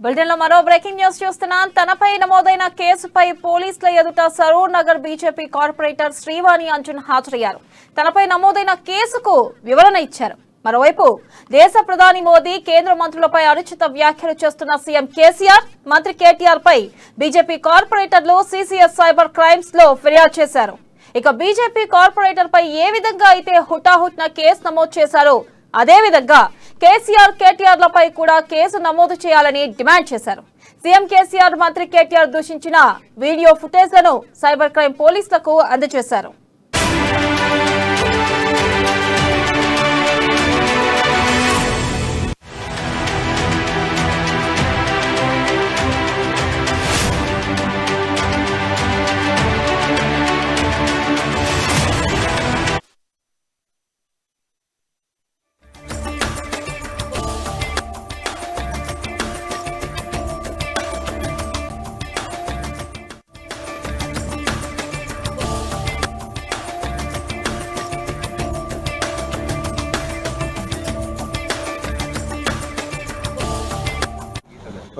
బులెటిన్లో మరో breaking news చూస్తున్నాం. తనపై నమోదైన కేసుపై పోలీసుల ఎదుట సరూర్ నగర్ బీజేపీ కార్పొరేటర్ శ్రీవాణి అంజన్ హాజరయ్యారు. తనపై నమోదైన కేసుకు వివరణ ఇచ్చారు. మరోవైపు దేశ ప్రధాని మోదీ కేంద్ర మంత్రులపై అనుచిత వ్యాఖ్యలు చేస్తున్న సీఎం కేసీఆర్, మంత్రి కేటీఆర్ పై బీజేపీ కార్పొరేటర్లు సీసీఎస్ సైబర్ క్రైమ్స్ లో ఫిర్యాదు చేశారు. ఇక బీజేపీ కార్పొరేటర్ పై ఏ విధంగా అయితే హుటాహుట్న కేసు నమోదు చేశారో అదే విధంగా కేసీఆర్, కేటీఆర్లపై కూడా కేసు నమోదు చేయాలని డిమాండ్ చేశారు. సీఎం కేసీఆర్, మంత్రి కేటీఆర్ దూషించిన వీడియో ఫుటేజ్లను సైబర్ క్రైమ్ పోలీసులకు అందజేశారు.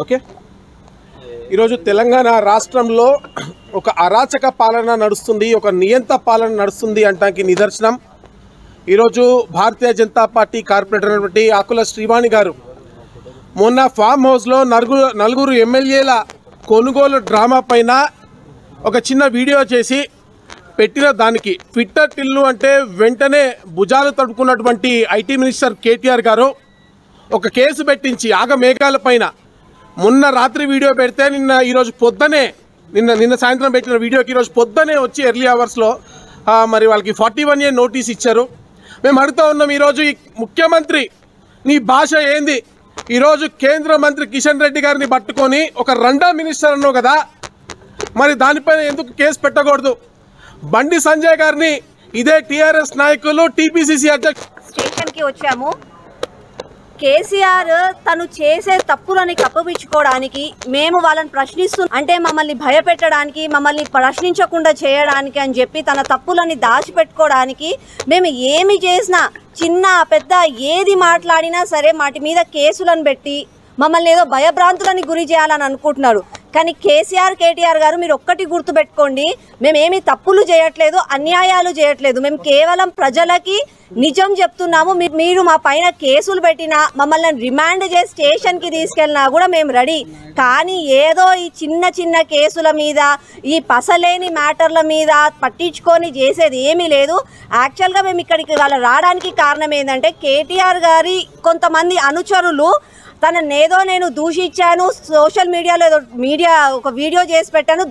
ఓకే, ఈరోజు తెలంగాణ రాష్ట్రంలో ఒక అరాచక పాలన నడుస్తుంది, ఒక నియంత పాలన నడుస్తుంది అంటానికి నిదర్శనం ఈరోజు భారతీయ జనతా పార్టీ కార్పొరేటర్ అయినటువంటి ఆకుల శ్రీవాణి గారు మొన్న ఫామ్ హౌస్లో నలుగురు ఎమ్మెల్యేల కొనుగోలు డ్రామా పైన ఒక చిన్న వీడియో చేసి పెట్టిన దానికి ట్విట్టర్ టిల్లు అంటే వెంటనే భుజాలు తడుపుకున్నటువంటి ఐటీ మినిస్టర్ కేటీఆర్ గారు ఒక కేసు పెట్టించి ఆగమేఘాల పైన మొన్న రాత్రి వీడియో పెడితే ఈరోజు పొద్దునే నిన్న సాయంత్రం పెట్టిన వీడియోకి ఈరోజు పొద్దునే వచ్చి ఎర్లీ అవర్స్లో మరి వాళ్ళకి 41 year నోటీస్ ఇచ్చారు. మేము అడుగుతూ ఉన్నాం, ఈరోజు ఈ ముఖ్యమంత్రి నీ భాష ఏంది? ఈరోజు కేంద్ర మంత్రి కిషన్ రెడ్డి గారిని పట్టుకొని ఒక రండా మినిస్టర్ అన్నావు కదా, మరి దానిపైన ఎందుకు కేసు పెట్టకూడదు? బండి సంజయ్ గారిని ఇదే టీఆర్ఎస్ నాయకులు టీపీసీసీ అధ్యక్షులు స్టేషన్కి వచ్చాము. కేసీఆర్ తను చేసే తప్పులని కప్పబిచ్చుకోవడానికి మేము వాళ్ళని అంటే మమ్మల్ని భయపెట్టడానికి, మమ్మల్ని ప్రశ్నించకుండా చేయడానికి అని చెప్పి తన తప్పులని దాచిపెట్టుకోవడానికి మేము ఏమి చేసినా, చిన్న పెద్ద ఏది మాట్లాడినా సరే వాటి మీద కేసులను పెట్టి మమ్మల్ని ఏదో భయభ్రాంతులని గురి చేయాలని అనుకుంటున్నారు. కానీ కేసీఆర్, కేటీఆర్ గారు మీరు ఒక్కటి గుర్తుపెట్టుకోండి, మేమేమి తప్పులు చేయట్లేదు, అన్యాయాలు చేయట్లేదు. మేము కేవలం ప్రజలకి నిజం చెప్తున్నాము. మీరు మా పైన కేసులు పెట్టినా, మమ్మల్ని రిమాండ్ చేసి స్టేషన్కి తీసుకెళ్ళినా కూడా మేము రెడీ. కానీ ఏదో ఈ చిన్న చిన్న కేసుల మీద, ఈ పసలేని మ్యాటర్ల మీద పట్టించుకొని చేసేది ఏమీ లేదు. యాక్చువల్గా మేము ఇక్కడికి వాళ్ళ రావడానికి కారణం ఏంటంటే కేటీఆర్ గారి కొంతమంది అనుచరులు తననేదో నేను దూషించాను, సోషల్ మీడియాలో ఒక వీడియో చేసి పెట్టాను.